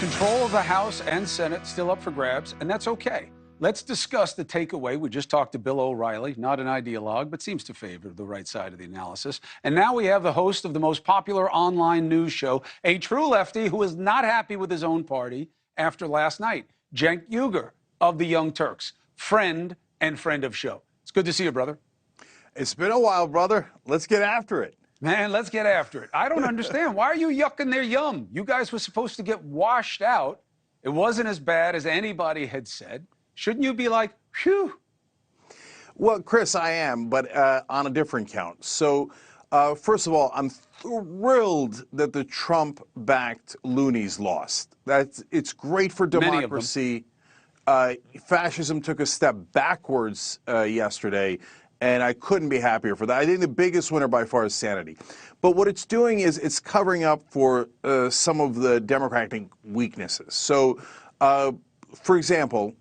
Control of the House and Senate still up for grabs, and that's okay. Let's discuss the takeaway. We just talked to Bill O'Reilly, not an ideologue, but seems to favor the right side of the analysis. And now we have the host of the most popular online news show, a true lefty who is not happy with his own party after last night, Cenk Uygur of the Young Turks, friend and friend of show. It's good to see you, brother. It's been a while, brother. Let's get after it. Man, let's get after it. I don't understand. Why are you yucking their yum? You guys were supposed to get washed out. It wasn't as bad as anybody had said. Shouldn't you be like, phew? Well, Chris, I am, but on a different count. So, first of all, I'm thrilled that the Trump-backed loonies lost. It's great for democracy. Fascism took a step backwards yesterday, and I couldn't be happier for that. I think the biggest winner by far is sanity. But what it's doing is it's covering up for some of the Democratic weaknesses. So, for example,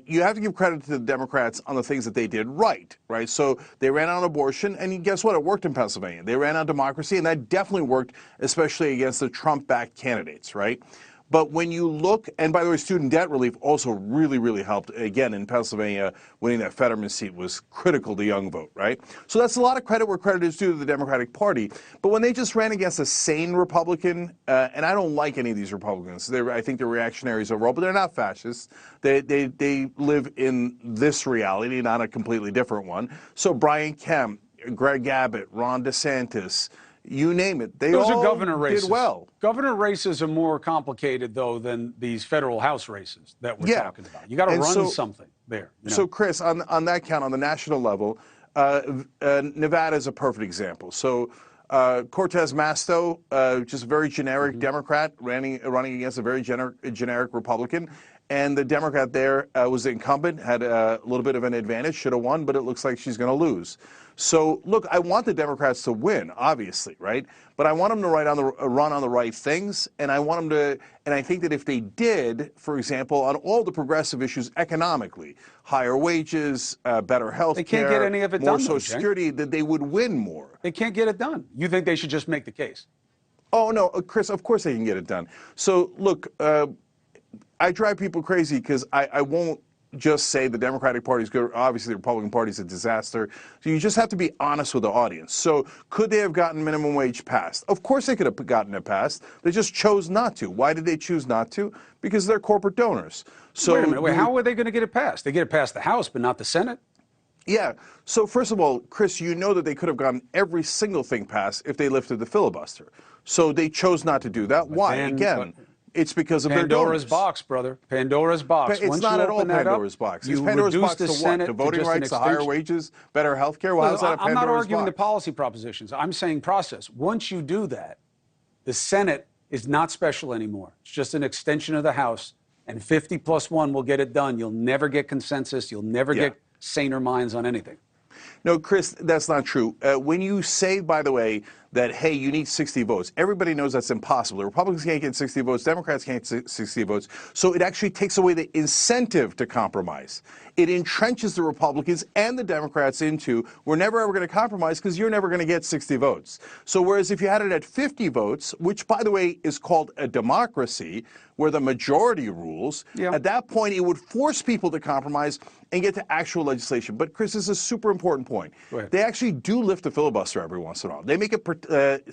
you have to give credit to the Democrats on the things that they did right? So they ran on abortion, and guess what? It worked in Pennsylvania. They ran on democracy, and that definitely worked, especially against the Trump-backed candidates, right? But when you look, and by the way, student debt relief also really, really helped. Again, in Pennsylvania, winning that Fetterman seat was critical to Young vote, right? So that's a lot of credit where credit is due to the Democratic Party. But when they just ran against a sane Republican, and I don't like any of these Republicans. I think they're reactionaries overall, but they're not fascists. They live in this reality, not a completely different one. So Brian Kemp, Greg Abbott, Ron DeSantis, you name it. Those all are governor races. Did well. Governor races are more complicated, though, than these federal House races that we're talking about. You got to run something there. You know? So, Chris, on that count, on the national level, Nevada is a perfect example. So, Cortez Masto, just a very generic Democrat, running against a very generic Republican. And the Democrat there was the incumbent, had a little bit of an advantage, should have won, but it looks like she's going to lose. So, look, I want the Democrats to win, obviously, right? But I want them to run on the right things, and I want them to, and I think that if they did, for example, on all the progressive issues economically, higher wages, better health care, they can't get any of it more done, Social Security, that they would win more. They can't get it done. You think they should just make the case? Oh, no, Chris, of course they can get it done. So, look, I drive people crazy because I won't just say the Democratic Party is good. Obviously, the Republican Party is a disaster. So you just have to be honest with the audience. So could they have gotten minimum wage passed? Of course they could have gotten it passed. They just chose not to. Why did they choose not to? Because they're corporate donors. So wait a minute. How are they going to get it passed? They get it past the House, but not the Senate? Yeah. So first of all, Chris, you know that they could have gotten every single thing passed if they lifted the filibuster. So they chose not to do that. Why? Again, it's because of Pandora's their donors. box, brother. Pandora's box. It's Once not you at all open that Pandora's up, box. You It's Pandora's reduce box the to Senate what? To voting rights, to higher wages, better health care? Well, how's that a Pandora's box? I'm not arguing the policy propositions. I'm saying process. Once you do that, the Senate is not special anymore. It's just an extension of the House, and 50+1 will get it done. You'll never get consensus. You'll never get saner minds on anything. No, Chris, that's not true. When you say, by the way, that, hey, you need 60 votes, everybody knows that's impossible. The Republicans can't get 60 votes. Democrats can't get 60 votes. So it actually takes away the incentive to compromise. It entrenches the Republicans and the Democrats into, we're never ever going to compromise because you're never going to get 60 votes. So whereas if you had it at 50 votes, which, by the way, is called a democracy, where the majority rules, at that point it would force people to compromise and get to actual legislation. But, Chris, this is a super important point. They actually do lift the filibuster every once in a while. They make it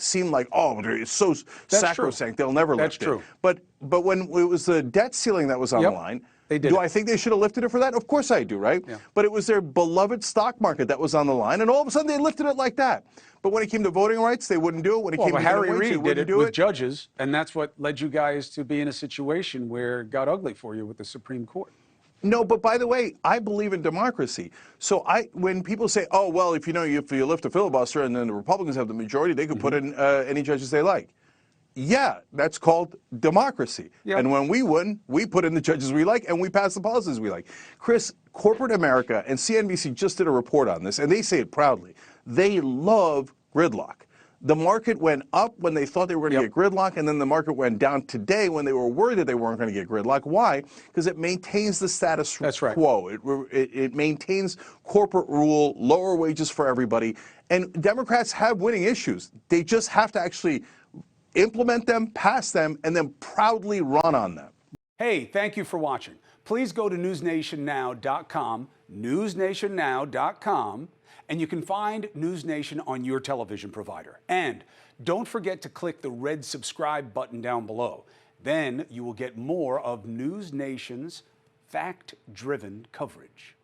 seem like, oh, it's so sacrosanct, they'll never lift it. But when it was the debt ceiling that was on the line, do I think they should have lifted it for that? Of course I do, right? But it was their beloved stock market that was on the line, and all of a sudden they lifted it like that. But when it came to voting rights, they wouldn't do it. When it came to Harry Reid did it with judges, and that's what led you guys to be in a situation where it got ugly for you with the Supreme Court. No, but by the way, I believe in democracy. So when people say, oh, well, if you lift a filibuster and then the Republicans have the majority, they could put in any judges they like. Yeah, that's called democracy. And when we win, we put in the judges we like and we pass the policies we like. Chris, corporate America, and CNBC just did a report on this, and they say it proudly. They love gridlock. The market went up when they thought they were going to get gridlock, and then the market went down today when they were worried that they weren't going to get gridlock. Why? Because it maintains the status quo. It maintains corporate rule, lower wages for everybody. And Democrats have winning issues. They just have to actually implement them, pass them, and then proudly run on them. Hey, thank you for watching. Please go to newsnationnow.com, newsnationnow.com, and you can find News Nation on your television provider. And don't forget to click the red subscribe button down below. Then you will get more of News Nation's fact-driven coverage.